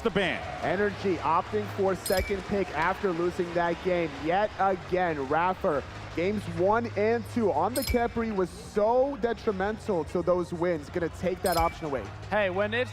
the ban. NRG opting for second pick after losing that game. Yet again, Raffer, games 1 and 2 on the Khepri was so detrimental to those wins. Gonna take that option away. Hey, when it's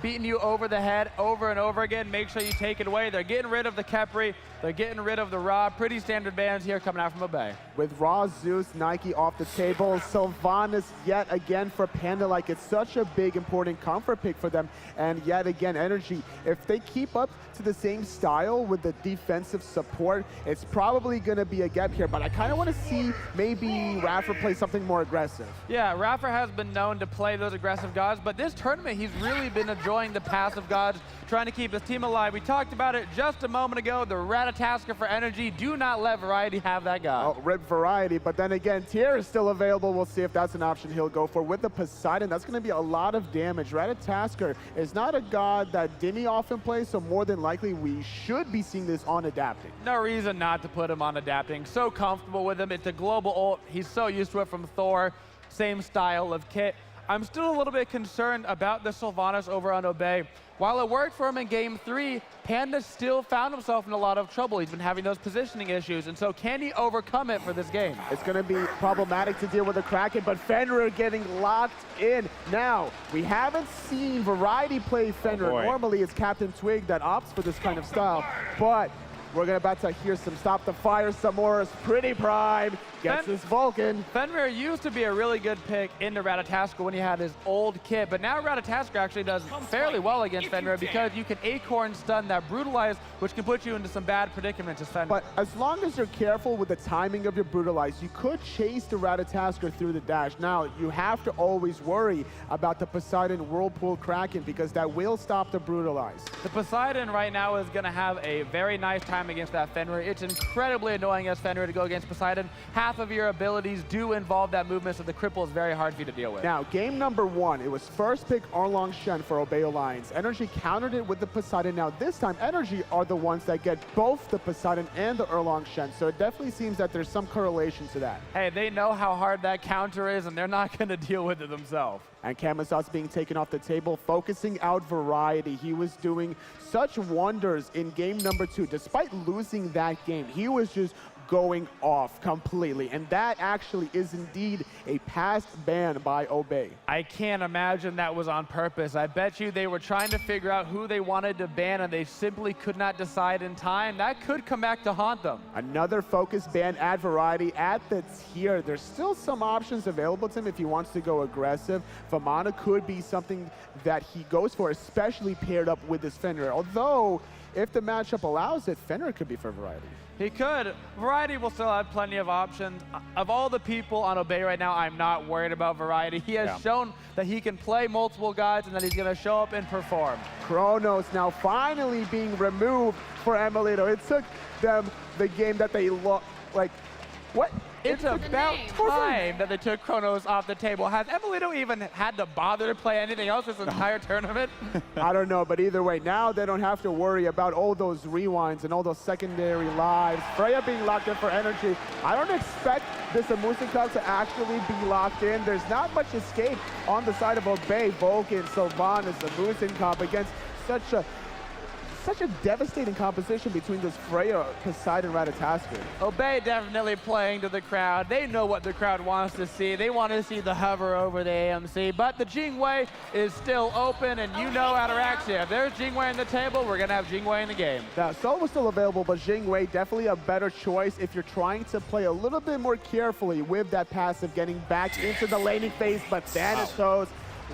beating you over the head over and over again, make sure you take it away. They're getting rid of the Khepri. They're getting rid of the Ra. Pretty standard bans here coming out from Obey. With Raw, Zeus, Nike off the table, Sylvanas yet again for Panda. Like, it's such a big, important comfort pick for them. And yet again, NRG, if they keep up to the same style with the defensive support, it's probably going to be a gap here. But I kind of want to see maybe Raffer play something more aggressive. Yeah, Raffer has been known to play those aggressive gods, but this tournament, he's really been enjoying the passive gods, trying to keep his team alive. We talked about it just a moment ago. The Ratatasker for NRG. Do not let Variety have that god. Oh, rip Variety, but then again, Tier is still available. We'll see if that's an option he'll go for. With the Poseidon, that's going to be a lot of damage. Ratatasker is not a god that Dimi often plays, so more than likely we should be seeing this on adapting. No reason not to put him on adapting. So comfortable with him. It's a global ult. He's so used to it from Thor. Same style of kit. I'm still a little bit concerned about the Sylvanas over on Obey. While it worked for him in Game 3, Panda still found himself in a lot of trouble. He's been having those positioning issues, and so can he overcome it for this game? It's going to be problematic to deal with the Kraken, but Fenrir getting locked in. Now, we haven't seen Variety play Fenrir. Normally, it's Captain Twig that opts for this kind of style, but we're about to hear some Stop the Fire, some more Pretty Prime, gets his Vulcan. Fenrir used to be a really good pick into Ratatasker when he had his old kit, but now Ratatasker actually does fairly well against Fenrir because you can Acorn stun that Brutalize, which can put you into some bad predicaments as Fenrir. But as long as you're careful with the timing of your Brutalize, you could chase the Ratatasker through the dash. Now, you have to always worry about the Poseidon Whirlpool Kraken because that will stop the Brutalize. The Poseidon right now is going to have a very nice time against that Fenrir. It's incredibly annoying as Fenrir to go against Poseidon. Half of your abilities do involve that movement, so the cripple is very hard for you to deal with. Now, game number 1, it was first pick Arlong Shen for Obey Alliance. NRG countered it with the Poseidon. Now, this time, NRG are the ones that get both the Poseidon and the Arlong Shen, so it definitely seems that there's some correlation to that. Hey, they know how hard that counter is, and they're not going to deal with it themselves. And Kamazot's being taken off the table, focusing out Variety. He was doing such wonders in game number 2. Despite losing that game, he was just going off completely. And that actually is indeed a past ban by Obey. I can't imagine that was on purpose. I bet you they were trying to figure out who they wanted to ban, and they simply could not decide in time. That could come back to haunt them. Another focus ban at Variety at the tier. There's still some options available to him if he wants to go aggressive. Vamana could be something that he goes for, especially paired up with this Fenrir. Although, if the matchup allows it, Fenrir could be for Variety. He could. Variety will still have plenty of options. Of all the people on Obey right now, I'm not worried about Variety. He has shown that he can play multiple gods and that he's going to show up and perform. Chronos now finally being removed for Emilito. It took them the game that they lost. Like, what? It's about time that they took Chronos off the table. Has Emilito even had to bother to play anything else this entire tournament? I don't know, but either way, now they don't have to worry about all those rewinds and all those secondary lives. Freya being locked in for NRG. I don't expect this Amusin Cup to actually be locked in. There's not much escape on the side of Obey. Vulcan, Sylvanas, Amusin Cup against such a devastating composition between this Freya, Poseidon, Ratatasker. Obey definitely playing to the crowd. They know what the crowd wants to see. They want to see the hover over the AMC, but the Jingwei is still open, and you know Ataraxia. If there's Jingwei on the table, we're going to have Jingwei in the game. Now, Sol was still available, but Jingwei definitely a better choice if you're trying to play a little bit more carefully with that passive, getting back into the laning phase, but Thanatos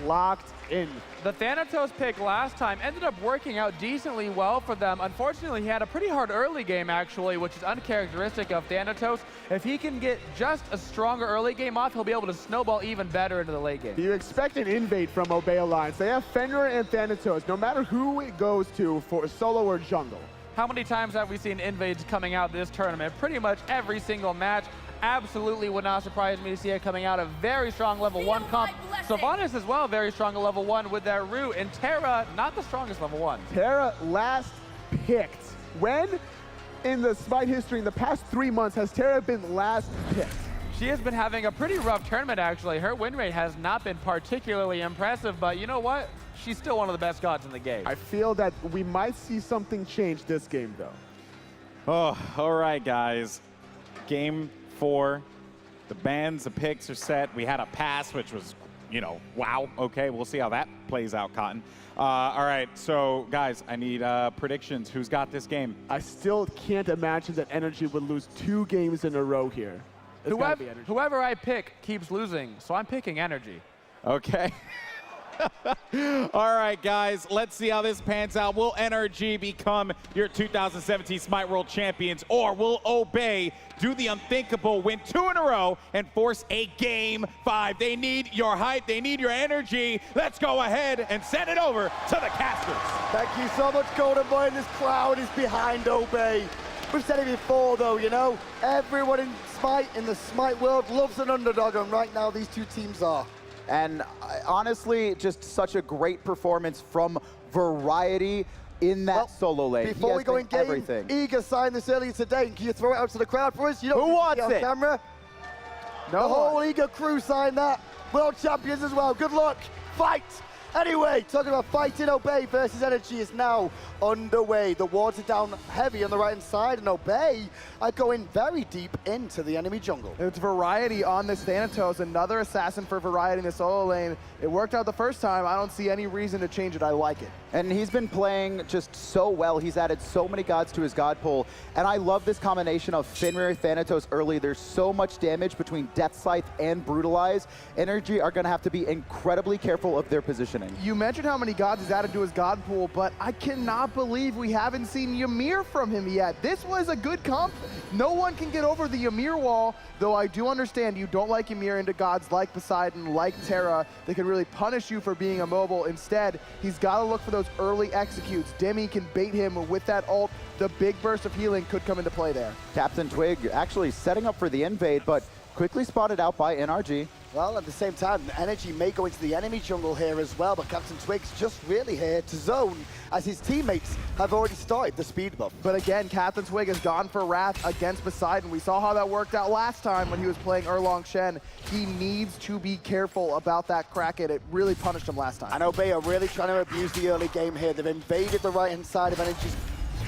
locked in. The Thanatos pick last time ended up working out decently well for them. Unfortunately, he had a pretty hard early game, actually, which is uncharacteristic of Thanatos. If he can get just a stronger early game off, he'll be able to snowball even better into the late game. Do you expect an invade from Obey Alliance? They have Fenrir and Thanatos, no matter who it goes to for solo or jungle. How many times have we seen invades coming out this tournament? Pretty much every single match. Absolutely would not surprise me to see it coming out. A very strong level 1 comp. Sylvanas as well, very strong at level 1 with their root. And Terra, not the strongest level 1. Terra last picked. When in the Smite history in the past 3 months has Terra been last picked? She has been having a pretty rough tournament, actually. Her win rate has not been particularly impressive, but you know what? she's still one of the best gods in the game. I feel that we might see something change this game, though. Oh, all right, guys. Game 4. The bans, the picks are set. We had a pass, which was, you know, wow. Okay, we'll see how that plays out, Cotton. All right, so guys, I need predictions. Who's got this game? I still can't imagine that NRG would lose 2 games in a row here. It's gotta be NRG. Whoever I pick keeps losing, so I'm picking NRG. Okay. All right, guys, let's see how this pans out. Will NRG become your 2017 Smite World Champions, or will Obey do the unthinkable, win 2 in a row, and force a Game 5? They need your hype. They need your energy. Let's go ahead and send it over to the casters. Thank you so much, Golden Boy. This crowd is behind Obey. We've said it before, though, you know, everyone in Smite, in the Smite world, loves an underdog, and right now these 2 teams are. And honestly, just such a great performance from Variety in that solo lane. Before we go in game, everything. Eager signed this earlier today. Can you throw it out to the crowd for us? You don't Who wants see it? on camera. No The whole one. Eager crew signed that. World champions as well. Good luck. Fight. Anyway, talking about fighting, Obey versus NRG is now underway. The wards are down heavy on the right-hand side, and Obey are going very deep into the enemy jungle. It's Variety on this Thanatos, another assassin for Variety in the solo lane. It worked out the first time. I don't see any reason to change it. I like it. And he's been playing just so well. He's added so many gods to his god pool. And I love this combination of Fenrir, Thanatos early. There's so much damage between Death Scythe and Brutalize. NRG are going to have to be incredibly careful of their positioning. You mentioned how many gods he's added to his god pool, but I cannot believe we haven't seen Ymir from him yet. This was a good comp. No one can get over the Ymir wall, though I do understand you don't like Ymir into gods like Poseidon, like Terra. They could really punish you for being immobile. Instead, he's got to look for those early executes. Demi can bait him with that ult. The big burst of healing could come into play there. Captain Twig actually setting up for the invade, but quickly spotted out by NRG. Well, at the same time, Energy may go into the enemy jungle here as well, but Captain Twig's just really here to zone, as his teammates have already started the speed buff. But again, Captain Twig has gone for Wrath against Poseidon. We saw how that worked out last time when he was playing Erlong Shen. He needs to be careful about that Kraken. It really punished him last time. And Obey are really trying to abuse the early game here. They've invaded the right-hand side of Energy's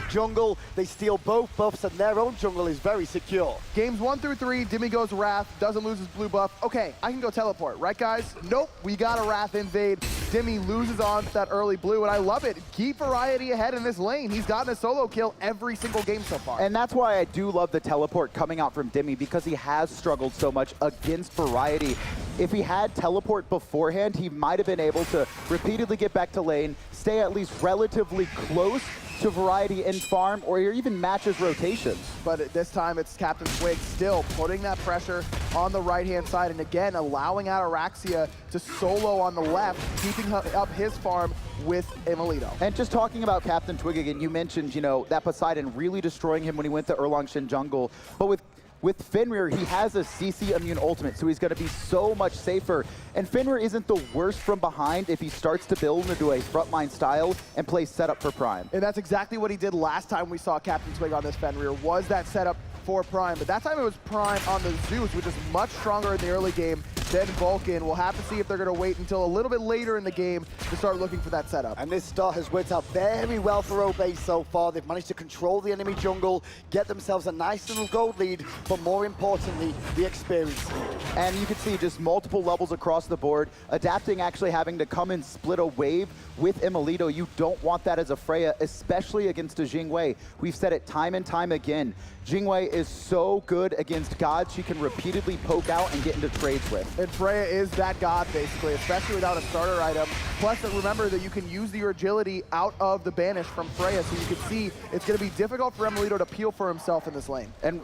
jungle. They steal both buffs, and their own jungle is very secure. Games 1 through 3, Demi goes Wrath, doesn't lose his blue buff. Okay, I can go teleport, right guys? Nope, we got a Wrath invade. Demi loses on that early blue, and I love it. Keep Variety ahead in this lane. He's gotten a solo kill every single game so far. And that's why I do love the teleport coming out from Demi, because he has struggled so much against Variety. If he had teleport beforehand, he might have been able to repeatedly get back to lane, stay at least relatively close to Variety in farm, or even matches rotations. But this time it's Captain Twig still putting that pressure on the right-hand side, and again allowing Ataraxia to solo on the left, keeping up his farm with Imelito. And just talking about Captain Twig again, you mentioned, you know, that Poseidon really destroying him when he went to Erlong Shen jungle, but with Fenrir, he has a CC immune ultimate, so he's going to be so much safer. And Fenrir isn't the worst from behind if he starts to build into a frontline style and play setup for Prime. And that's exactly what he did last time we saw Captain Twig on this Fenrir, was that setup for Prime. But that time it was Prime on the Zeus, which is much stronger in the early game than Vulcan. We'll have to see if they're going to wait until a little bit later in the game to start looking for that setup. And this start has worked out very well for Obey so far. They've managed to control the enemy jungle, get themselves a nice little gold lead, but more importantly, the experience lead. And you can see just multiple levels across the board. Adapting actually having to come and split a wave with Imelito. You don't want that as a Freya, especially against a Jingwei. We've said it time and time again. Jingwei is so good against gods she can repeatedly poke out and get into trades with. And Freya is that god, basically, especially without a starter item. Plus, remember that you can use your agility out of the banish from Freya, so you can see it's going to be difficult for Imelito to peel for himself in this lane. And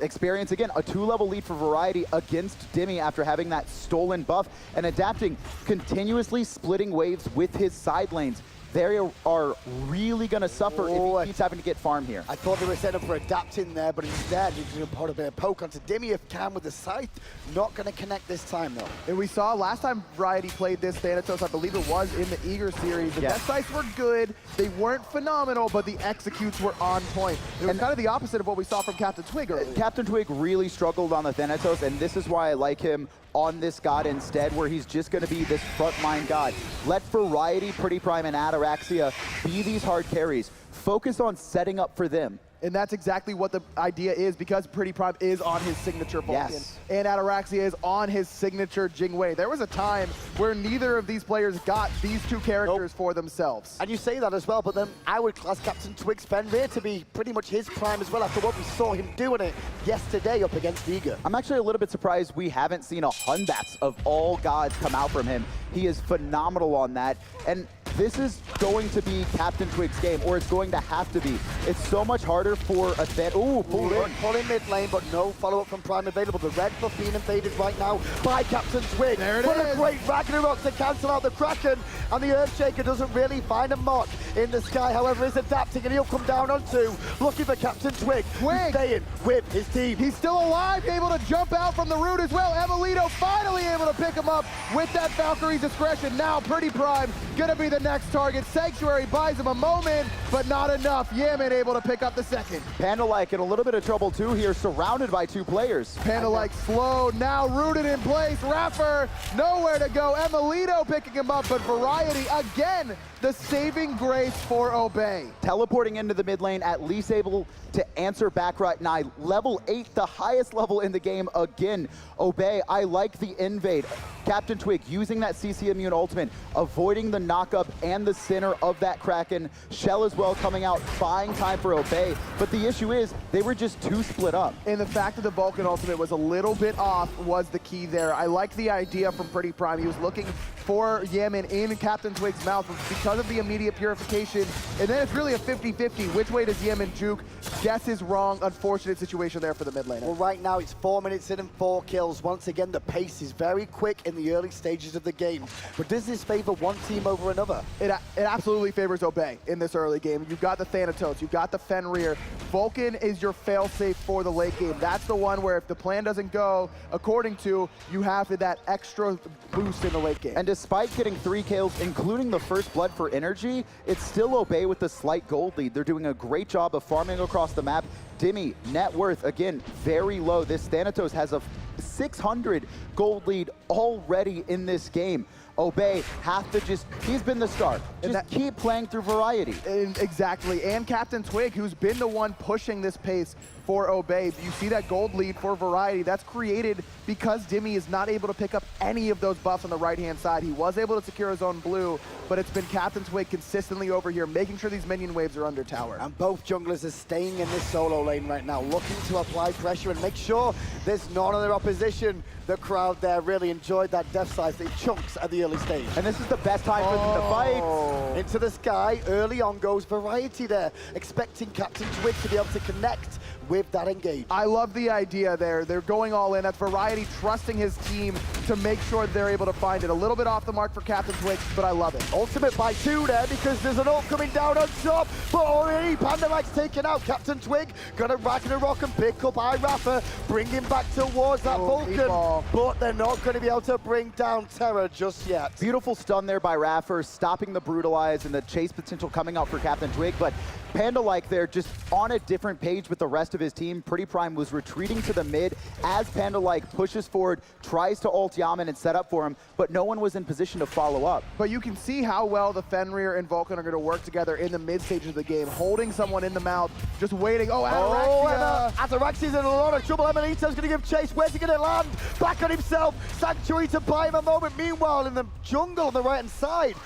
experience, again, a 2-level lead for Variety against Demi after having that stolen buff, and adapting, continuously splitting waves with his side lanes. They are really going to suffer if he keeps having to get farm here. I thought they were set up for adapting there, but instead he's going to put a bit of poke onto Demi if can with the scythe. Not going to connect this time, though. And we saw last time Variety played this Thanatos, I believe it was in the Eager series. The death scythes were good. They weren't phenomenal, but the executes were on point. It was kind of the opposite of what we saw from Captain Twig earlier. Captain Twig really struggled on the Thanatos, and this is why I like him on this god instead, where he's just going to be this frontline god. Let Variety, Pretty Prime, and Ataraxia be these hard carries. Focus on setting up for them. And that's exactly what the idea is, because Pretty Prime is on his signature Vulcan. Yes. And Ataraxia is on his signature Jingwei. There was a time where neither of these players got these two characters for themselves. And you say that as well, but then I would class Captain Twig's Fenrir to be pretty much his prime as well after what we saw him doing it yesterday up against Eager. I'm actually a little bit surprised we haven't seen a Hunbats of all gods come out from him. He is phenomenal on that. And this is going to be Captain Twig's game, or it's going to have to be. It's so much harder for a Thet. Ooh, Pull in mid lane, but no follow-up from Prime available. The red buff being invaded right now by Captain Twig. There it but is. a great Ragnarok to cancel out the Kraken, and the Earthshaker doesn't really find a mark in the sky. However, is adapting, and he'll come down on 2, looking for Captain Twig. Twig. Staying with his team. He's still alive, able to jump out from the root as well. Emilito finally able to pick him up with that Valkyrie's discretion. Now Pretty Prime gonna be the next target. Sanctuary buys him a moment, but not enough. Yaman able to pick up the second. Panda-like in a little bit of trouble too here, surrounded by 2 players. Panda-like slow, now rooted in place. Raffer, nowhere to go. Emilito picking him up, but Variety, again, the saving grace for Obey. Teleporting into the mid lane, at least able to answer back right now. Level 8, the highest level in the game again. Obey, I like the invade. Captain Twig using that CC immune ultimate, avoiding the knockup and the center of that Kraken. Shell as well coming out, buying time for Obey. But the issue is, they were just too split up. And the fact that the Vulcan ultimate was a little bit off was the key there. I like the idea from Pretty Prime. He was looking for Yaman in Captain Twig's mouth because of the immediate purification. And then it's really a 50-50. Which way does Yaman juke? Guess is wrong. Unfortunate situation there for the mid laner. Well, right now it's 4 minutes in and 4 kills. Once again, the pace is very quick in the early stages of the game. But does this favor one team over another? It absolutely favors Obey in this early game. You've got the Thanatos, you've got the Fenrir. Vulcan is your failsafe for the late game. That's the one where if the plan doesn't go according to, you have that extra boost in the late game. And despite getting 3 kills, including the first blood for NRG, it's still Obey with the slight gold lead. They're doing a great job of farming across the map. Dimmy, net worth, again, very low. This Thanatos has a 600 gold lead already in this game. Obey have to he's been the star. Just keep playing through Variety. Exactly, and Captain Twig, who's been the one pushing this pace for Obey. You see that gold lead for Variety. That's created because Dimmy is not able to pick up any of those buffs on the right-hand side. He was able to secure his own blue, but it's been Captain Twig consistently over here, making sure these minion waves are under tower. And both junglers are staying in this solo lane right now, looking to apply pressure and make sure there's none of their opposition. The crowd there really enjoyed that death size in chunks at the early stage. And this is the best time for them to fight. Into the sky, early on goes Variety there, expecting Captain Twig to be able to connect with that engage. I love the idea there. They're going all in. That's Variety trusting his team to make sure they're able to find it. A little bit off the mark for Captain Twig, but I love it. Ultimate by 2 there because there's an ult coming down on top, but already Panda-Like's taken out. Captain Twig gonna Ragnarok and pick up Raffer, bring him back towards that Vulcan, but they're not gonna be able to bring down Terror just yet. Beautiful stun there by Raffer, stopping the Brutalize and the chase potential coming out for Captain Twig, but Panda-Like there just on a different page with the rest of his team. Pretty Prime was retreating to the mid as Panda-Like pushes forward, tries to ult Yaman and set up for him, but no one was in position to follow up. But you can see how well the Fenrir and Vulcan are going to work together in the mid stages of the game, holding someone in the mouth, just waiting. Ataraxia's in a lot of trouble. Emilito's going to give chase. Where's he going to land? Back on himself. Sanctuary to buy him a moment. Meanwhile, in the jungle on the right-hand side,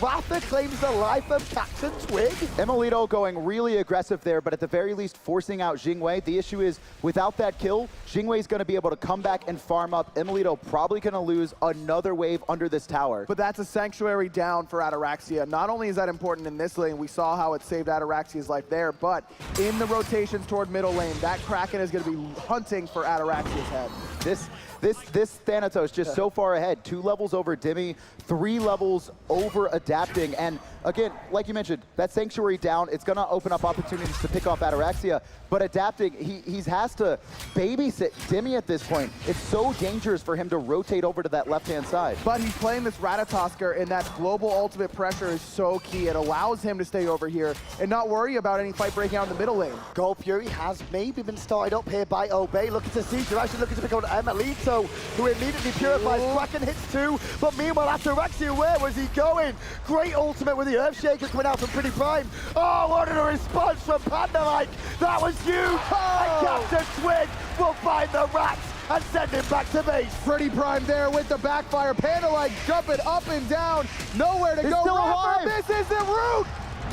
Raffer claims the life of Captain Twig. Emilito going really aggressive there, but at the very least forcing out Jingwei. The issue is, without that kill, Jingwei's going to be able to come back and farm up. Emilito probably going to lose another wave under this tower. But that's a Sanctuary down for Ataraxia. Not only is that important in this lane, we saw how it saved Ataraxia's life there, but in the rotations toward middle lane, that Kraken is going to be hunting for Ataraxia's head. This Thanatos just so far ahead, 2 levels over Dimmy, 3 levels over adapting, and again, like you mentioned, that Sanctuary down, it's gonna open up opportunities to pick off Ataraxia, but adapting, he has to babysit Dimmy at this point. It's so dangerous for him to rotate over to that left-hand side. But he's playing this Ratatosker, and that global ultimate pressure is so key. It allows him to stay over here and not worry about any fight breaking out in the middle lane. Gold Fury has maybe been started up here by Obey, looking to see, they're actually looking to pick up Emilito. Zero, who immediately purifies. Kraken hits 2, but meanwhile, Ataraxia, where was he going? Great ultimate with the Earthshaker coming out from Pretty Prime. Oh, what a response from Panda-like. That was huge. And Captain Twig will find the rats and send him back to base. Pretty Prime there with the backfire. Panda-like jumping up and down. Nowhere to go. Still alive. This is the route.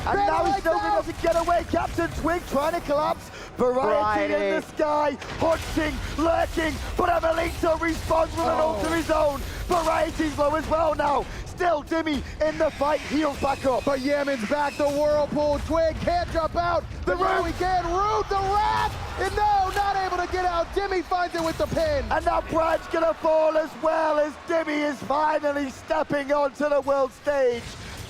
And now he's still going to get away. Captain Twig trying to collapse. Variety in the sky, hunting, lurking, but Amelito responds with an ult of his own. Variety's low as well now. Still Dimmy in the fight, heals back up. But Yemen's back, the whirlpool. Twig can't jump out. The root, he can root the wrath. And no, not able to get out. Dimmy finds it with the pin. And now Brad's gonna fall as well as Dimmy is finally stepping onto the world stage.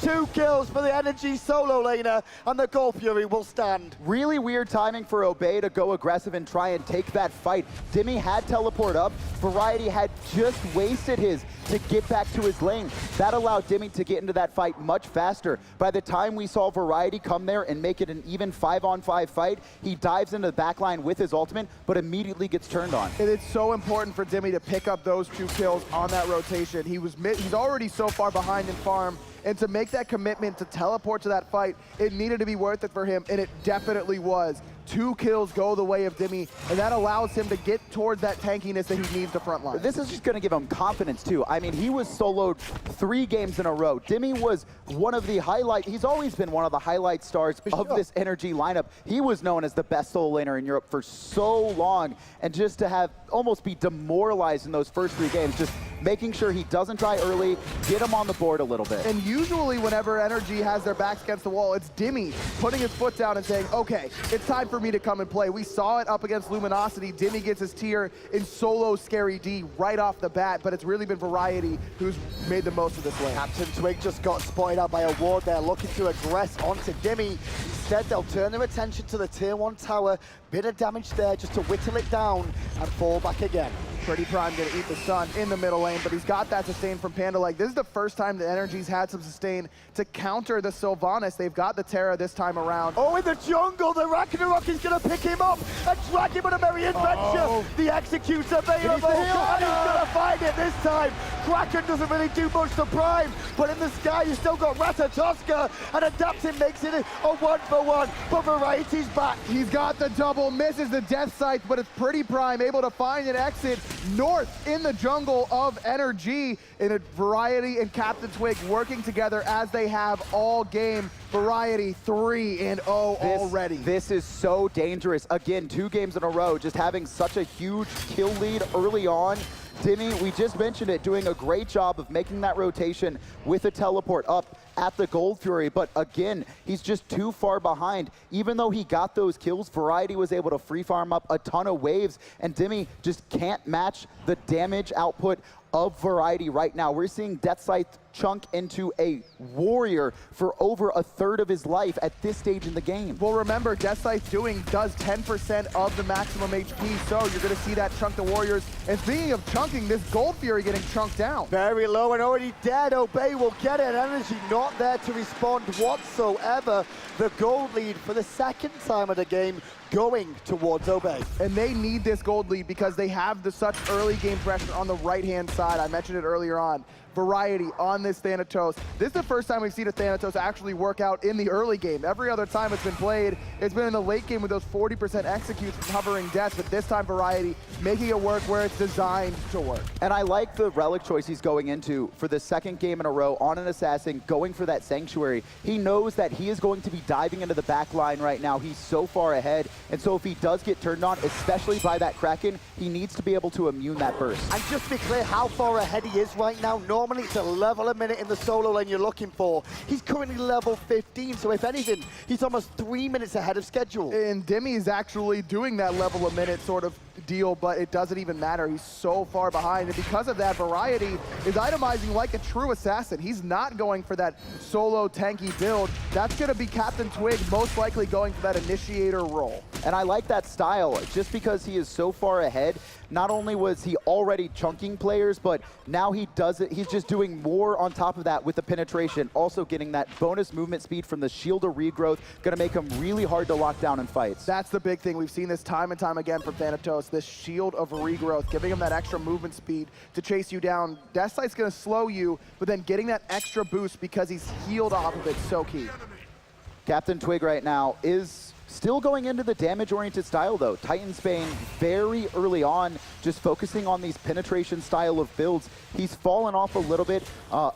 2 kills for the NRG solo laner, and the Gold Fury will stand. Really weird timing for Obey to go aggressive and try and take that fight. Dimmy had teleport up. Variety had just wasted his to get back to his lane. That allowed Dimmy to get into that fight much faster. By the time we saw Variety come there and make it an even 5-on-5 fight, he dives into the backline with his ultimate, but immediately gets turned on. And it's so important for Dimmy to pick up those 2 kills on that rotation. He's already so far behind in farm, and to make that commitment to teleport to that fight, it needed to be worth it for him, and it definitely was. 2 kills go the way of Dimmy, and that allows him to get towards that tankiness that he needs to frontline. This is just going to give him confidence, too. I mean, he was soloed 3 games in a row. Dimmy was one of the he's always been one of the highlight stars of this NRG lineup. He was known as the best solo laner in Europe for so long, and just to have almost be demoralized in those first 3 games, just making sure he doesn't die early, get him on the board a little bit. And usually whenever NRG has their backs against the wall, it's Dimmy putting his foot down and saying, okay, it's time for me to come and play. We saw it up against Luminosity. Dimmy gets his tier in solo Scary D right off the bat, but it's really been Variety who's made the most of this lane. Captain Twig just got spotted out by a ward there, looking to aggress onto Dimmy. Instead, they'll turn their attention to the tier 1 tower. Bit of damage there just to whittle it down and fall back again. Pretty Prime gonna eat the stun in the middle lane, but he's got that sustain from Panda-like. This is the first time the NRG's had some sustain to counter the Sylvanas. They've got the Terra this time around. Oh, in the jungle, the Ragnarok is gonna pick him up and drag him on a merry adventure. The Execute's available, and he's gonna find it this time. Kraken doesn't really do much to Prime, but in the sky you still got Ratatoska, and Adaptive makes it a 1-for-1, but Variety's back. He's got the double, misses the death sight, but it's Pretty Prime able to find an exit north in the jungle of NRG, in a Variety and Captain Twig working together as they have all game. Variety 3-0 already. This is so dangerous. Again, 2 games in a row, just having such a huge kill lead early on. Dimmy, we just mentioned it, doing a great job of making that rotation with a teleport up at the Gold Fury, but again, he's just too far behind. Even though he got those kills, Variety was able to free farm up a ton of waves, and Dimmy just can't match the damage output of Variety right now. We're seeing Death Scythe chunk into a warrior for over a third of his life at this stage in the game. Well, remember, Death Scythe does 10% of the maximum HP, so you're going to see that chunk the warriors. And speaking of chunking, this Gold Fury getting chunked down. Very low and already dead. Obey will get it. Energy not there to respond whatsoever. The gold lead for the 2nd time of the game going towards Obey. And they need this gold lead because they have such early game pressure on the right-hand side. I mentioned it earlier on. Variety on this Thanatos. This is the first time we've seen a Thanatos actually work out in the early game. Every other time it's been played, it's been in the late game with those 40% executes from hovering deaths, but this time Variety making it work where it's designed to work. And I like the relic choice he's going into for the 2nd game in a row on an Assassin, going for that Sanctuary. He knows that he is going to be diving into the back line right now. He's so far ahead, and so if he does get turned on, especially by that Kraken, he needs to be able to immune that burst. And just to be clear how far ahead he is right now, normally it's a level a minute in the solo lane you're looking for. He's currently level 15, so if anything, he's almost 3 minutes ahead of schedule. And Dimmy is actually doing that level a minute sort of deal, but it doesn't even matter. He's so far behind, and because of that, Variety is itemizing like a true assassin. He's not going for that solo tanky build. That's going to be Captain Twig most likely going for that initiator role. And I like that style, just because he is so far ahead. Not only was he already chunking players, but now he does it. He's just doing more on top of that with the penetration, also getting that bonus movement speed from the shield of regrowth, going to make him really hard to lock down in fights. That's the big thing. We've seen this time and time again from Thanatos. almost, this shield of regrowth, giving him that extra movement speed to chase you down. Death Sight's gonna slow you, but then getting that extra boost because he's healed off of it, so key. Captain Twig right now is still going into the damage-oriented style, though. Titanbane very early on, just focusing on these penetration style of builds. He's fallen off a little bit,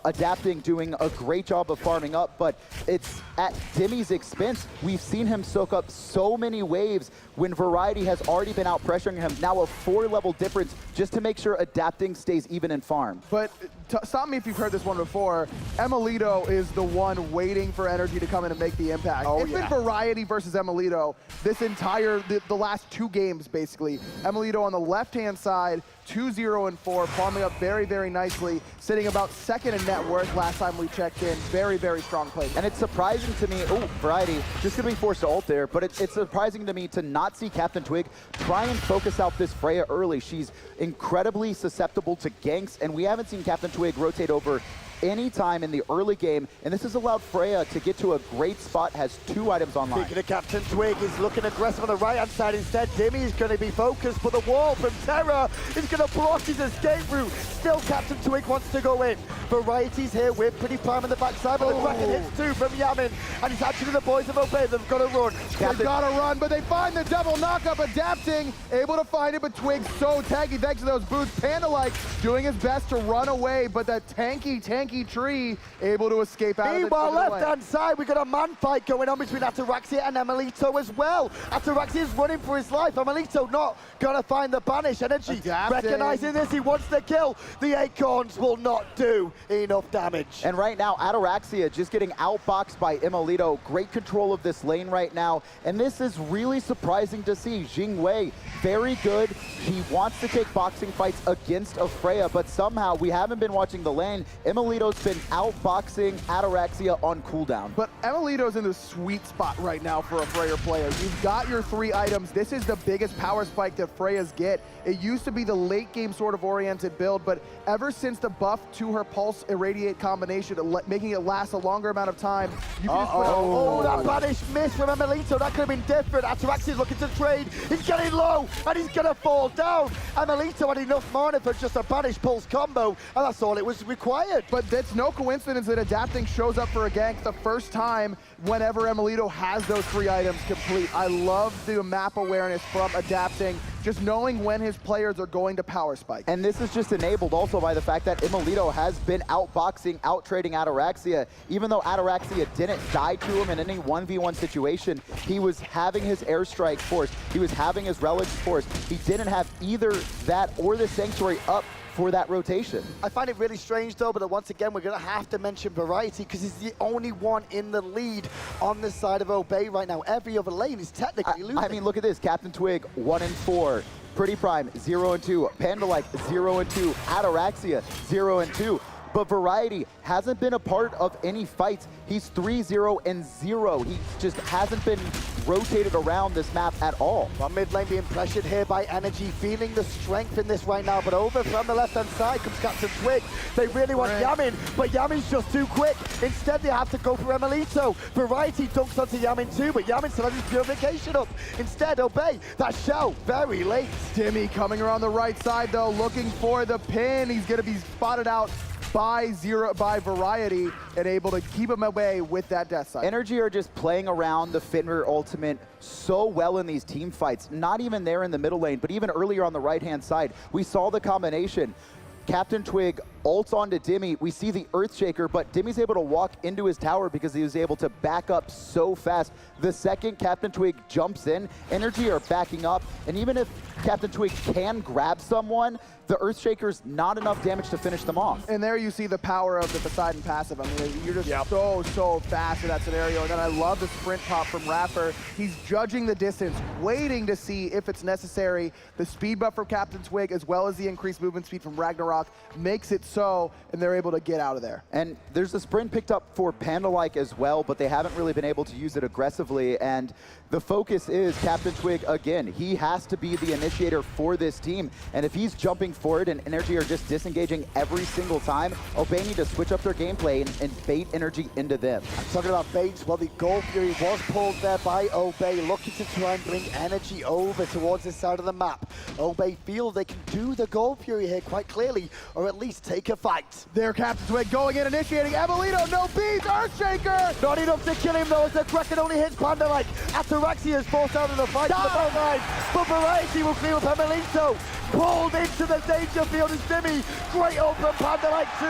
adapting, doing a great job of farming up, but it's at Demi's expense. We've seen him soak up so many waves when Variety has already been out pressuring him. Now a 4-level difference just to make sure adapting stays even in farm. But stop me if you've heard this one before. Emilito is the one waiting for NRG to come in and make the impact. It's been Variety versus Emilito this entire, the last 2 games, basically. Emilito on the left-hand side, 2-0-4, farming up very, very nicely, sitting about 2nd in net worth last time we checked in. Very, very strong play. And it's surprising to me, Variety, just gonna be forced to ult there, but it's surprising to me to not see Captain Twig try and focus out this Freya early. She's incredibly susceptible to ganks, and we haven't seen Captain Twig rotate over any time in the early game, and this has allowed Freya to get to a great spot, has 2 items online. Speaking of Captain Twig, is looking aggressive on the right-hand side instead. Dimmy is going to be focused, but the wall from Terra is going to block his escape route. Still, Captain Twig wants to go in. Variety's here with pretty prime on the backside, but the Kraken hits 2 from Yamin, and it's actually the boys of Obey. They've got to run. They've got to run, but they find the double knockup, adapting, able to find it, but Twig's so tanky thanks to those boots. Panda-like doing his best to run away, but that tanky tree able to escape out. Meanwhile, left-hand side, we've got a man fight going on between Ataraxia and Emilito as well. Ataraxia is running for his life. Emilito not gonna find the banish. NRG recognizing this, he wants the kill. The Acorns will not do enough damage. And right now, Ataraxia just getting outboxed by Emilito. Great control of this lane right now. And this is really surprising to see. Jingwei, very good. He wants to take boxing fights against a Freya, but somehow we haven't been watching the lane. Emilito's been outboxing Ataraxia on cooldown. But Emilito's in the sweet spot right now for a Freya player. You've got your 3 items. This is the biggest power spike that Freyas get. It used to be the late game sort of oriented build, but ever since the buff to her Pulse Irradiate combination, making it last a longer amount of time, you can just put that banish miss from Emilito. That could have been different. Ataraxia's looking to trade. He's getting low, and he's going to fall down. Emilito had enough mana for just a banish pulse combo, and that's all it was required. But it's no coincidence that adapting shows up for a gank the first time whenever Emilito has those 3 items complete. I love the map awareness from adapting, just knowing when his players are going to power spike. And this is just enabled also by the fact that Emilito has been outboxing, out-trading Ataraxia. Even though Ataraxia didn't die to him in any 1v1 situation, he was having his airstrike forced, he was having his relics forced. He didn't have either that or the Sanctuary up for that rotation. I find it really strange though, but once again we're going to have to mention Variety because he's the only one in the lead on this side of Obey right now. Every other lane is technically losing. I mean, look at this. Captain Twig, 1-4. Pretty Prime, 0-2. Panda-like, 0-2. Ataraxia, 0-2. But Variety hasn't been a part of any fights. He's 3-0-0. He just hasn't been rotated around this map at all. Well, mid lane being pressured here by NRG, feeling the strength in this right now, but over from the left-hand side comes Captain Twig. They really want Yamin, but Yamin's just too quick. Instead, they have to go for Emilito. Variety dunks onto Yamin too, but Yamin still has his purification up. Instead, Obey, that shell, very late. Demi coming around the right side though, looking for the pin. He's gonna be spotted out by Variety and able to keep him away with that death side. NRG are just playing around the Fenrir ultimate so well in these team fights. Not even there in the middle lane, but even earlier on the right-hand side, we saw the combination. Captain Twig ults onto Demi. We see the Earthshaker, but Demi's able to walk into his tower because he was able to back up so fast. The second Captain Twig jumps in, NRG are backing up, and even if Captain Twig can grab someone, the Earthshaker's not enough damage to finish them off. And there you see the power of the Poseidon passive. I mean, you're just so fast in that scenario. And then I love the sprint pop from Rapper. He's judging the distance, waiting to see if it's necessary. The speed buff from Captain Twig, as well as the increased movement speed from Ragnarok, makes it so, and they're able to get out of there. And there's a sprint picked up for Panda-like as well, but they haven't really been able to use it aggressively. And the focus is Captain Twig again. He has to be the initiator for this team. And if he's jumping forward and NRG are just disengaging every single time, Obey need to switch up their gameplay and bait NRG into them. Talking about baits, well, the Gold Fury was pulled there by Obey, looking to try and bring energy over towards this side of the map. Obey feel they can do the Gold Fury here quite clearly, or at least take a fight. There, Captain Twig going in, initiating. Emilito, no beats, Earthshaker! Not enough to kill him though, as the Kraken only hits Panda-like. Ataraxia is forced out of the fight to the bottom line, but Variety will clear up Emilito. Pulled into the danger field is Dimmy. Great ult from Panda-like 2.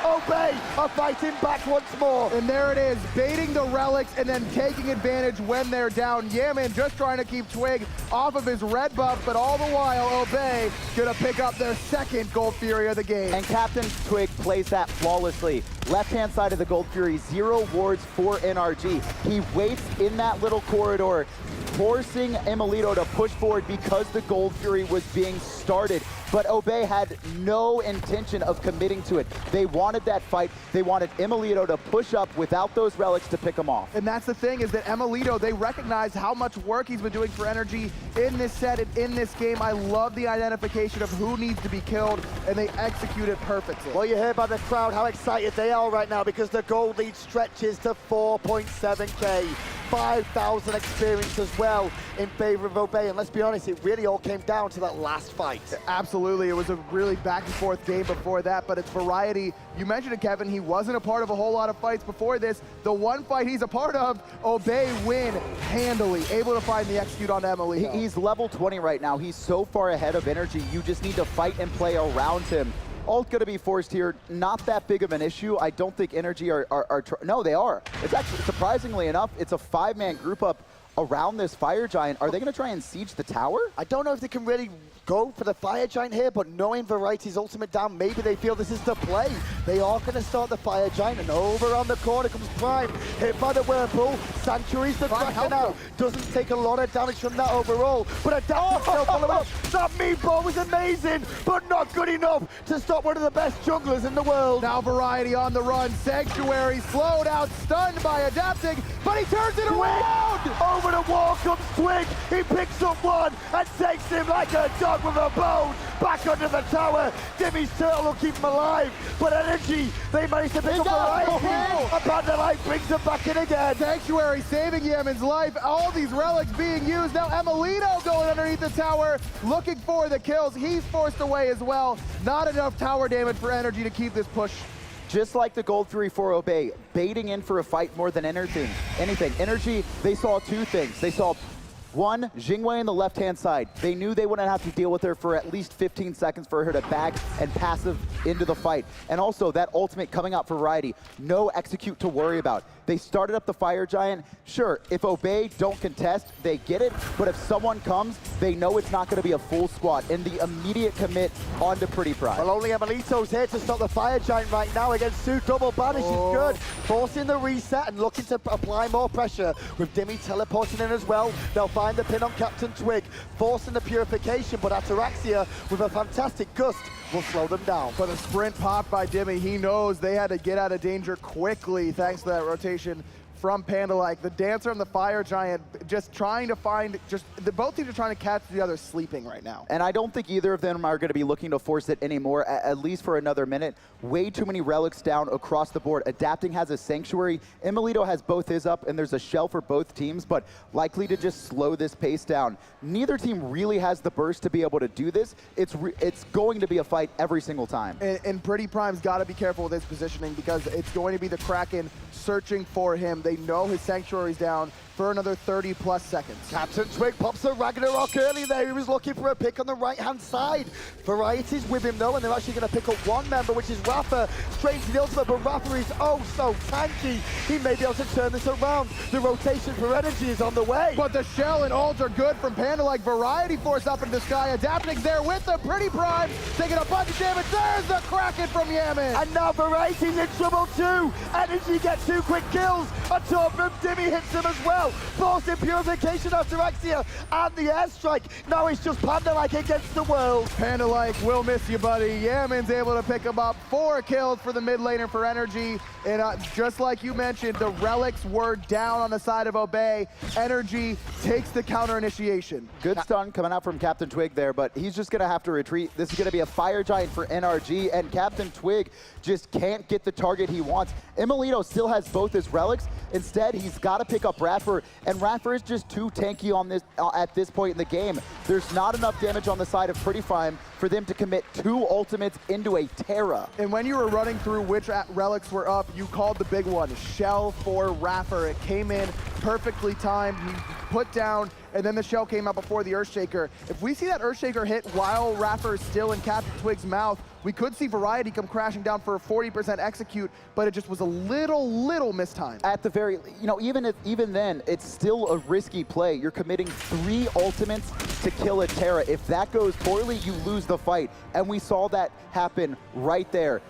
Obey are fighting back once more. And there it is, baiting the relics and then taking advantage when they're down. Yaman just trying to keep Twig off of his red buff, but all the while, Obey gonna pick up their second Gold Fury of the game. And Captain Twig plays that flawlessly. Left-hand side of the Gold Fury, 0 wards for NRG. He waits in that little corridor, forcing Emilito to push forward because the Gold Fury was being started. But Obey had no intention of committing to it. They wanted that fight. They wanted Emilito to push up without those relics to pick him off. And that's the thing, is that Emilito, they recognize how much work he's been doing for NRG in this set and in this game. I love the identification of who needs to be killed, and they execute it perfectly. Well, you hear by the crowd how excited they are right now because the gold lead stretches to 4.7k. 5,000 experience as well in favor of Obey. And let's be honest, it really all came down to that last fight. Absolutely, it was a really back and forth game before that, but it's Variety. You mentioned it, Kevin, he wasn't a part of a whole lot of fights before this. The one fight he's a part of, Obey win handily, able to find the execute on Emilito. He's level 20 right now. He's so far ahead of NRG. You just need to fight and play around him. Ult going to be forced here. Not that big of an issue. I don't think NRG are no, they are. It's actually, surprisingly enough, it's a 5-man group up around this Fire Giant. Are they going to try and siege the tower? I don't know if they can really go for the Fire Giant here, but knowing Variety's ultimate down, maybe they feel this is the play. They are going to start the Fire Giant, and over on the corner comes Prime, hit by the Whirlpool. Sanctuary's the Kraken out. Doesn't take a lot of damage from that overall, but Adaptive still follow up. That meatball was amazing, but not good enough to stop one of the best junglers in the world. Now Variety on the run. Sanctuary slowed out, stunned by Adapting, but he turns it around! Over the wall comes Twig. He picks up one and takes him like a dog with a bone. Back under the tower. Dimmy's turtle will keep him alive, but NRG, they managed to pick up Variety. And Panda-like brings him back in again. Sanctuary saving Yaman's life. All these relics being used. Now Emilito going underneath the tower, looking for the kills. He's forced away as well. Not enough tower damage for NRG to keep this push. Just like the Gold Fury for Obey, baiting in for a fight more than anything. NRG, they saw two things. They saw one, Jingwei on the left-hand side. They knew they wouldn't have to deal with her for at least 15 seconds for her to back and passive into the fight. And also that ultimate coming out for Variety. No execute to worry about. They started up the Fire Giant. Sure, if Obey don't contest, they get it. But if someone comes, they know it's not going to be a full squad. And the immediate commit onto Pretty Pride. Well, only Emilito's here to stop the Fire Giant right now against Sue. Double banish is good. Forcing the reset and looking to apply more pressure with Dimmy teleporting in as well. They'll find the pin on Captain Twig, forcing the purification, but Ataraxia with a fantastic gust will slow them down. But a sprint pop by Dimmy. He knows they had to get out of danger quickly thanks to that rotation from Panda-like. The Dancer and the Fire Giant just trying to find, both teams are trying to catch the other sleeping right now. And I don't think either of them are going to be looking to force it anymore, at least for another minute. Way too many relics down across the board. Adapting has a Sanctuary. Emilito has both his up, and there's a shell for both teams, but likely to just slow this pace down. Neither team really has the burst to be able to do this. It's going to be a fight every single time. And Pretty Prime's got to be careful with his positioning because it's going to be the Kraken searching for him. They know his Sanctuary's down for another 30+ seconds. Captain Twig pops a Ragnarok early there. He was looking for a pick on the right-hand side. Variety's with him though, and they're actually going to pick up one member, which is Rafa, straight to the ultimate, but Rafa is oh so tanky. He may be able to turn this around. The rotation for energy is on the way. But the shell and ult are good from Panda-like. Variety force up into the sky. Adapting's there with the Pretty Prime, taking a bunch of damage. There's the Kraken from Yaman. And now Variety's in trouble too. Energy gets 2 quick kills. A top from Dimmy hits him as well. now. Forcing purification after Axia and the airstrike. Now it's just Panda-like against the world. Panda-like will miss you, buddy. Yaman's able to pick him up. 4 kills for the mid laner for NRG. And just like you mentioned, the relics were down on the side of Obey. NRG takes the counter initiation. Good stun coming out from Captain Twig there, but he's just going to have to retreat. This is going to be a Fire Giant for NRG, and Captain Twig just can't get the target he wants. Emilito still has both his relics. Instead, he's got to pick up Raffer, and Raffer is just too tanky on this at this point in the game. There's not enough damage on the side of Pretty Prime for them to commit 2 ultimates into a Terra. And when you were running through which relics were up, you called the big one, Shell for Raffer. It came in perfectly timed. He put down, and then the shell came out before the Earthshaker. If we see that Earthshaker hit while Raffer is still in Captain Twig's mouth, we could see Variety come crashing down for a 40% execute, but it just was a little mistimed. At the very, even then, it's still a risky play. You're committing 3 ultimates to kill a Terra. If that goes poorly, you lose the fight. And we saw that happen right there.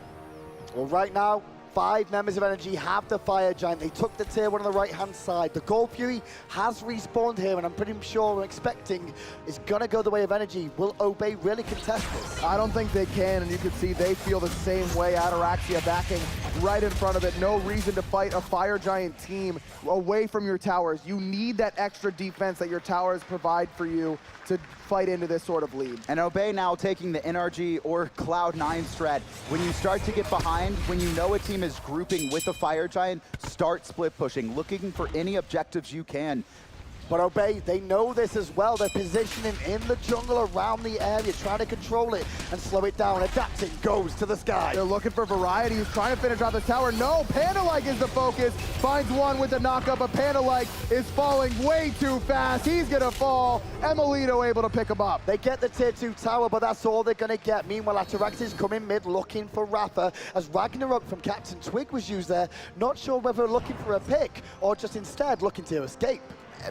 Well, right now, 5 members of NRG have the Fire Giant. They took the tier 1 on the right-hand side. The Gold Fury has respawned here, and I'm pretty sure we're expecting it's going to go the way of NRG. Will Obey really contest this? I don't think they can, and you can see they feel the same way. Ataraxia backing right in front of it. No reason to fight a Fire Giant team away from your towers. You need that extra defense that your towers provide for you to fight into this sort of lead. And Obey now taking the NRG or Cloud9 strat. When you start to get behind, when you know a team is grouping with a Fire Giant, start split pushing, looking for any objectives you can. But Obey, they know this as well. They're positioning in the jungle around the area, trying to control it and slow it down. Adapting goes to the sky. They're looking for Variety, who's trying to finish off the tower. No, Panda-like is the focus. Finds one with the knockup, but Panda-like is falling way too fast. He's gonna fall. Emilito able to pick him up. They get the tier 2 tower, but that's all they're gonna get. Meanwhile, Ataraxis coming mid, looking for Rafa, as Ragnarok from Captain Twig was used there. Not sure whether looking for a pick or just instead looking to escape.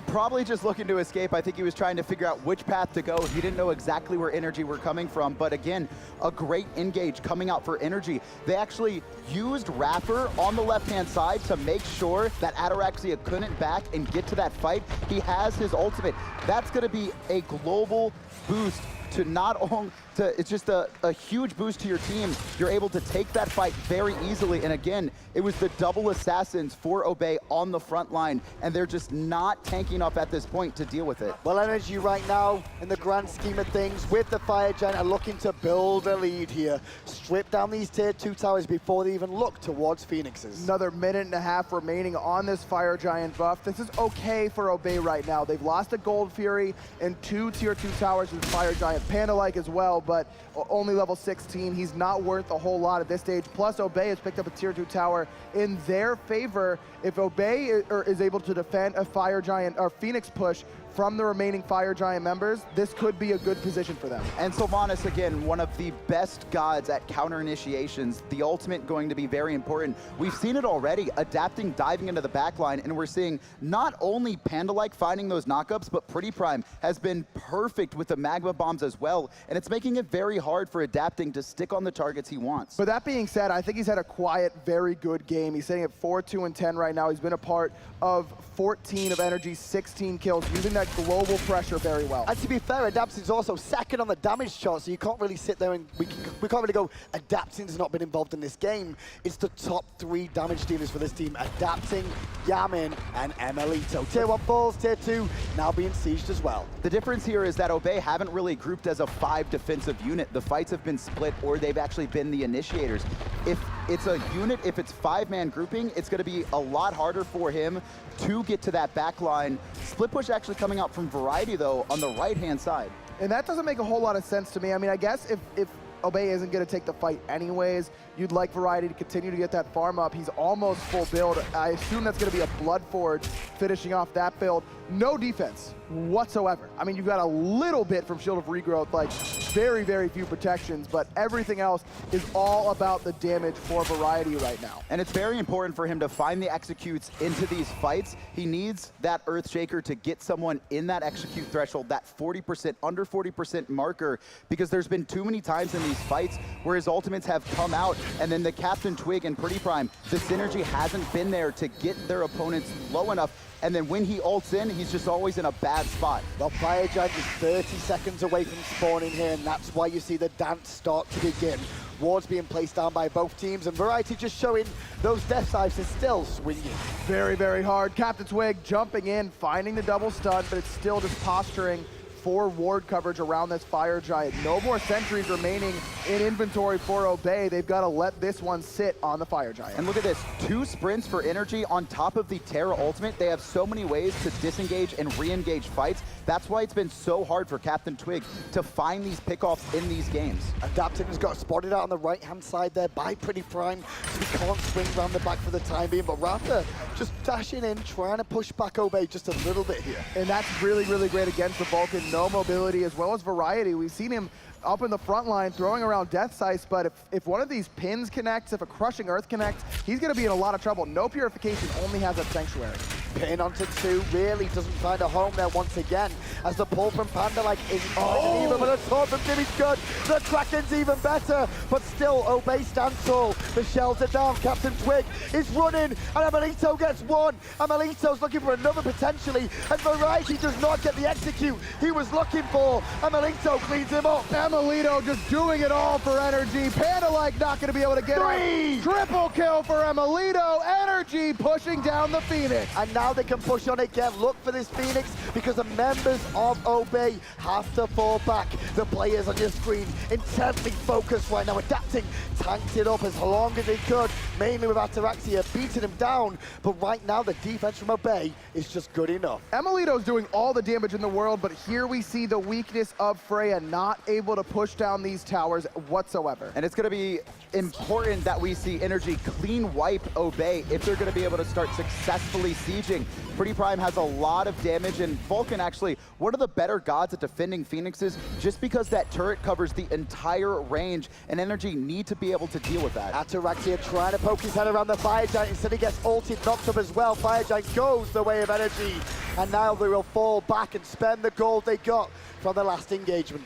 Probably just looking to escape. I think he was trying to figure out which path to go. He didn't know exactly where NRG were coming from, but again, a great engage coming out for NRG. They actually used Raffer on the left-hand side to make sure that Ataraxia couldn't back and get to that fight. He has his ultimate. That's gonna be a global boost to not only, it's just a huge boost to your team. You're able to take that fight very easily. And again, it was the double assassins for Obey on the front line, and they're just not tanky enough at this point to deal with it. Well, NRG right now, in the grand scheme of things, with the Fire Giant, are looking to build a lead here. Strip down these tier 2 towers before they even look towards Phoenixes. Another minute and a half remaining on this Fire Giant buff. This is okay for Obey right now. They've lost a Gold Fury and 2 tier 2 towers with Fire Giant. Panda-like as well, but only level 16. He's not worth a whole lot at this stage. Plus, Obey has picked up a tier 2 tower in their favor. If Obey is able to defend a Fire Giant or Phoenix push from the remaining Fire Giant members, this could be a good position for them. And Sylvanas, again, one of the best gods at counter initiations. The ultimate going to be very important. We've seen it already, adapting, diving into the backline, and we're seeing not only Panda-like finding those knockups, but Pretty Prime has been perfect with the magma bombs as well, and it's making it very hard for adapting to stick on the targets he wants. But that being said, I think he's had a quiet, very good game. He's sitting at 4-2-10 right now. He's been a part of 14 of NRG's 16 kills, using that global pressure very well. And to be fair, Adapting's also second on the damage chart, so you can't really sit there and we can't really go, Adapting's not been involved in this game. It's the top 3 damage dealers for this team, Adapting, Yamin, and Emilito. Tier 1 falls, tier 2 now being sieged as well. The difference here is that Obey haven't really grouped as a 5 defensive unit. The fights have been split, or they've actually been the initiators. If it's a unit, if it's 5-man grouping, it's going to be a lot harder for him to get to that back line. Split push actually coming out from Variety, though, on the right-hand side. And that doesn't make a whole lot of sense to me. I mean, I guess if Obey isn't going to take the fight anyways, you'd like Variety to continue to get that farm up. He's almost full build. I assume that's going to be a Bloodforge finishing off that build. No defense whatsoever. I mean, you've got a little bit from Shield of Regrowth, like very, very few protections, but everything else is all about the damage for Variety right now. And it's very important for him to find the executes into these fights. He needs that Earthshaker to get someone in that execute threshold, that 40%, under 40% marker, because there's been too many times in these fights where his ultimates have come out, and then the Captain Twig and Pretty Prime, the synergy hasn't been there to get their opponents low enough. and then when he ults in, he's just always in a bad spot. Well, Fire Giant is 30 seconds away from spawning here, and that's why you see the dance start to begin. Wards being placed down by both teams, and Variety just showing those death dives is still swinging. Very, very hard. Captain Twig jumping in, finding the double stun, but it's still just posturing for ward coverage around this Fire Giant. No more sentries remaining in inventory for Obey. They've got to let this one sit on the Fire Giant. And look at this, 2 sprints for NRG on top of the Terra ultimate. They have so many ways to disengage and re-engage fights. That's why it's been so hard for Captain Twig to find these pickoffs in these games. Adapting has got spotted out on the right-hand side there by Pretty Prime, so he can't swing around the back for the time being, but Raptor just dashing in, trying to push back Obey just a little bit here. And that's really, really great against the Vulcan. No mobility as well as variety. We've seen him up in the front line throwing around death sights, but if one of these pins connects, if a crushing earth connects, he's going to be in a lot of trouble. No purification, only has that sanctuary. Pin onto 2, really doesn't find a home there once again, as the pull from Panda like isn't quite even, but the sword from Jimmy's good. The Kraken's even better, but still Obey stands tall. The shells are down, Captain Twig is running, and Amelito gets one. Amelito's looking for another potentially, and Variety does not get the execute he was looking for. Amelito cleans him up. Amelito just doing it all for NRG. Panda-like not going to be able to get 3! it. Triple kill for Amelito. NRG pushing down the Phoenix. And now they can push on again. Look for this Phoenix, because the members of Obey have to fall back. The players on your screen intently focused right now. Adapting tanked it up as long as he could, mainly with Ataraxia beating him down. But right now the defense from Obey is just good enough. Amelito's doing all the damage in the world, but here we see the weakness of Freya, not able to push down these towers whatsoever. And it's going to be important that we see NRG clean wipe Obey if they're going to be able to start successfully sieging. Pretty Prime has a lot of damage, and Vulcan actually one of the better gods at defending Phoenixes, just because that turret covers the entire range, and NRG need to be able to deal with that. Ataraxia trying to poke his head around the Fire Giant. Instead he gets ulted, knocked up as well. Fire Giant goes the way of NRG, and now they will fall back and spend the gold they got from the last engagement.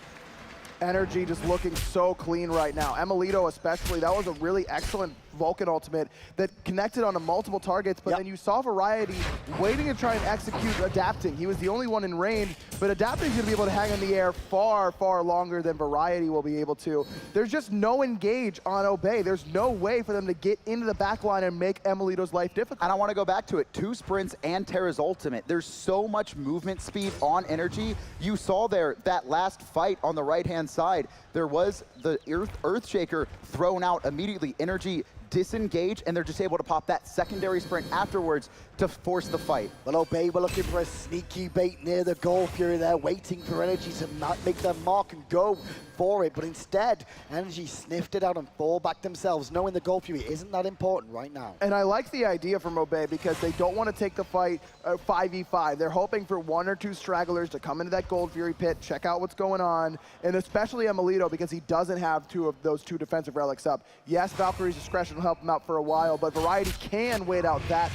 NRG just looking so clean right now. Amelito especially, that was a really excellent Vulcan ultimate that connected onto multiple targets, but then you saw Variety waiting to try and execute Adapting. He was the only one in range, but Adapting's gonna be able to hang in the air far, far longer than Variety will be able to. There's just no engage on Obey. There's no way for them to get into the back line and make Amelito's life difficult. And I want to go back to it, 2 sprints and Terra's ultimate. There's so much movement speed on NRG. You saw there that last fight on the right-hand side, there was the Earthshaker thrown out immediately. NRG disengage, and they're just able to pop that secondary sprint afterwards to force the fight. Well, Obey were looking for a sneaky bait near the Gold Fury there, waiting for NRG to make their mark and go for it, but instead, NRG sniffed it out and fall back themselves, knowing the Gold Fury isn't that important right now. And I like the idea from Obey because they don't want to take the fight 5v5. They're hoping for 1 or 2 stragglers to come into that Gold Fury pit, check out what's going on, and especially Amelito because he doesn't have 2 of those 2 defensive relics up. Yes, Valkyrie's Discretion will help him out for a while, but Variety can wait out that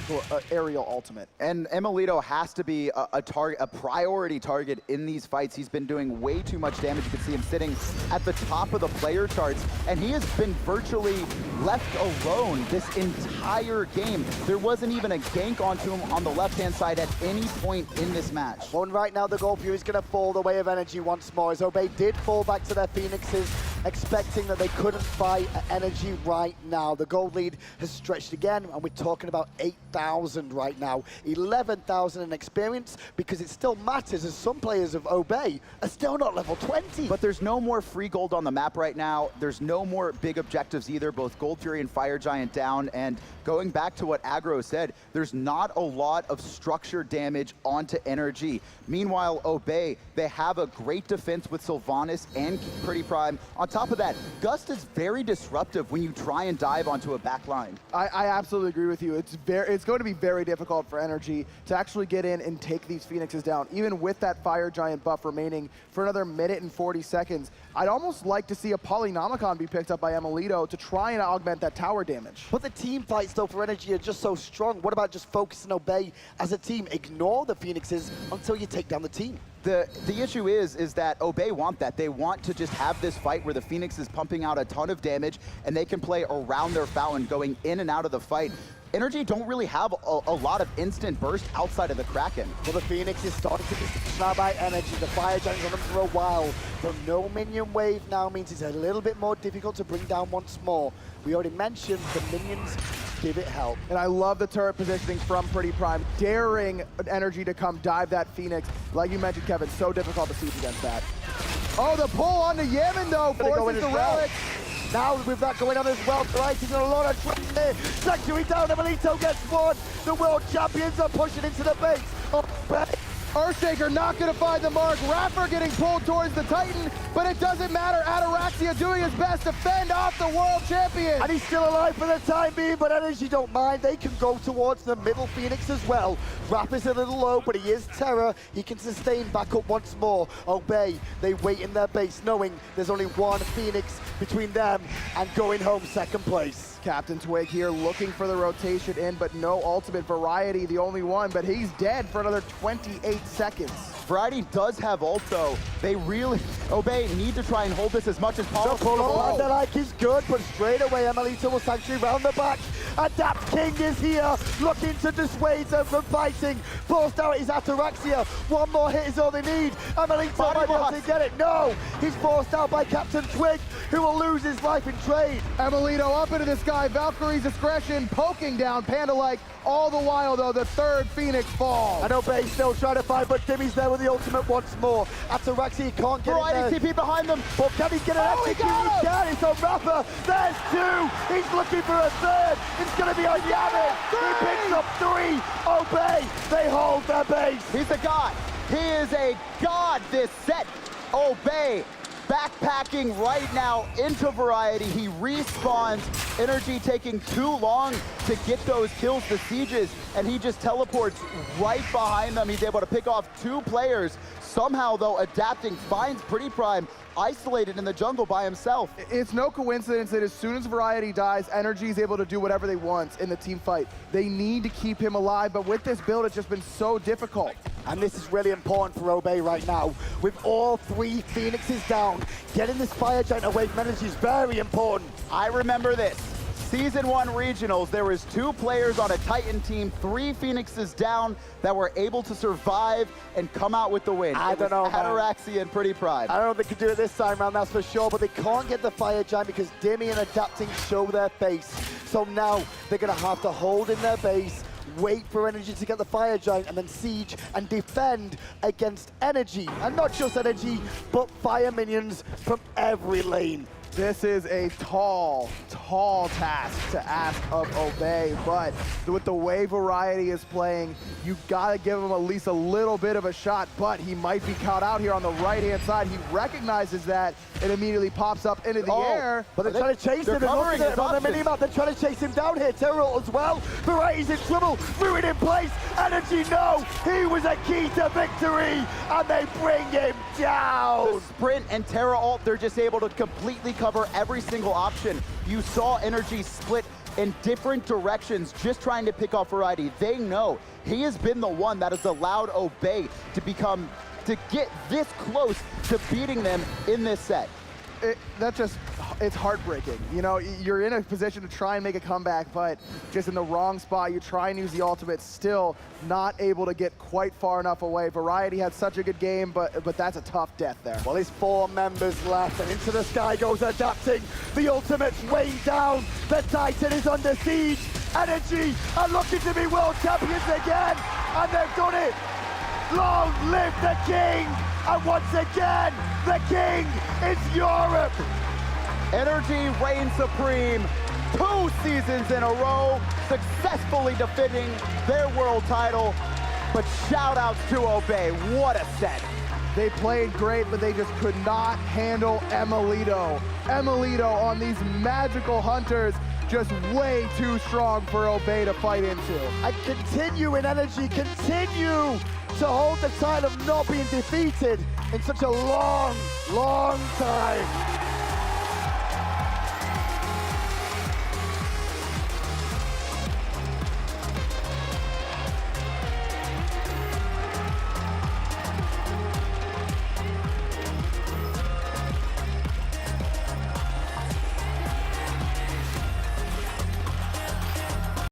aerial ultimate. And Amelito has to be a priority target in these fights. He's been doing way too much damage. You can see him sitting at the top of the player charts, and he has been virtually left alone this entire game. There wasn't even a gank onto him on the left-hand side at any point in this match. Well, right now the Gold Fury is going to fall the way of NRG once more, as Obey did fall back to their Phoenixes, expecting that they couldn't fight NRG right now. The gold lead has stretched again, and we're talking about 8,000 right now. 11,000 in experience, because it still matters, as some players of Obey are still not level 20. But there's no more free gold on the map right now. There's no more big objectives either. Both Gold Fury and Fire Giant down, and going back to what Aggro said, there's not a lot of structure damage onto NRG. Meanwhile, Obey, they have a great defense with Sylvanas and Pretty Prime. On top of that, Gust is very disruptive when you try and dive onto a back line. I absolutely agree with you. It's going to be very difficult for NRG to actually get in and take these Phoenixes down, even with that Fire Giant buff remaining for another minute and 40 seconds. I'd almost like to see a Polynomicon be picked up by Amelito to try and augment that tower damage. But the team fights, though, for NRG are just so strong. What about just focusing Obey as a team? Ignore the Phoenixes until you take down the team. The issue is that Obey want that. They want to just have this fight where the Phoenix is pumping out a ton of damage and they can play around their fountain, going in and out of the fight. NRG don't really have a lot of instant burst outside of the Kraken. Well, the Phoenix is starting to be now by energy. The Fire Giant's on them for a while. The no minion wave now means it's a little bit more difficult to bring down once more. We already mentioned the minions give it help. And I love the turret positioning from Pretty Prime, daring energy to come dive that Phoenix. Like you mentioned, Kevin, so difficult to siege against that. Oh, the pull on the Yemen, though, forces the relic. Now with that going on as well, Brighton a lot of trouble here. Sanctuary down, Emilito gets one. The world champions are pushing into the base. Oh, Earthshaker not going to find the mark. Rapper getting pulled towards the Titan, but it doesn't matter. Ataraxia doing his best to fend off the world champion. And he's still alive for the time being, but Energy don't mind. They can go towards the middle Phoenix as well. Rapper's a little low, but he is Terror. He can sustain back up once more. Obey, they wait in their base, knowing there's only one Phoenix between them and going home second place. Captain Twig here looking for the rotation in, but no ultimate. Variety, the only one, but he's dead for another 28 seconds. Variety does have ult, though. They really, Obey, need to try and hold this as much as possible. They're like he's good, but straight away, Emilito will Sanctuary round the back. Adapt King is here, looking to dissuade them from fighting. Forced out is Ataraxia. One more hit is all they need. Emilito might be able to get it. No, he's forced out by Captain Twig, who will lose his life in trade. Emilito up into the sky, Valkyrie's discretion, poking down Panda-like. All the while, though, the third Phoenix falls. And Obey still trying to fight, but Dimmy's there with the ultimate once more. Ataraxia can't get Variety it there. TP behind them. But can he get an execute? He can. It's on Rapper. There's two. He's looking for a third. It's going to be on Yamin. He picks up three. Obey. They hold their base. He's a god. He is a god this set. Obey. Backpacking right now into Variety. He respawns. Energy taking too long to get those kills, the sieges, and he just teleports right behind them. He's able to pick off two players. Somehow, though, adapting, finds Pretty Prime isolated in the jungle by himself. It's no coincidence that as soon as Variety dies, Energy is able to do whatever they want in the team fight. They need to keep him alive, but with this build, it's just been so difficult. And this is really important for Obey right now. With all three Phoenixes down, getting this Fire Giant away from Energy is very important. I remember this. Season 1 regionals, there was two players on a Titan team, 3 Phoenixes down that were able to survive and come out with the win. I don't know, man. Ataraxia and Pretty Prime. I don't know if they can do it this time around, that's for sure, but they can't get the Fire Giant because Dimmy and Adapting show their face. So now they're going to have to hold in their base, wait for Energy to get the Fire Giant, and then siege and defend against Energy. And not just Energy, but Fire minions from every lane. This is a tall task to ask of Obey, but with the way Variety is playing, you gotta give him at least a little bit of a shot, but he might be caught out here on the right-hand side. He recognizes that and immediately pops up into the air. But they're trying to chase him. On the minimap, they're trying to chase him down here. Terror as well. Variety's in trouble. Ruin in place. Energy, no. He was a key to victory, and they bring him down. The sprint and Terra ult, they're just able to completely cover every single option. You saw Energy split in different directions, just trying to pick off Variety. They know he has been the one that has allowed Obey to get this close to beating them in this set. It's heartbreaking. You know, you're in a position to try and make a comeback, but just in the wrong spot. You try and use the ultimate, still not able to get quite far enough away. Variety had such a good game, but that's a tough death there. Well, there's 4 members left, and into the sky goes Adapting. The ultimate's way down. The Titan is under siege. Energy are looking to be world champions again, and they've done it. Long live the King! And once again, the King is Europe! Energy reigns supreme 2 seasons in a row, successfully defending their world title. But shout outs to Obey, what a set. They played great, but they just could not handle Emilito. Emilito on these magical hunters, just way too strong for Obey to fight into. And continue in Energy, continue to hold the title of not being defeated in such a long, long time.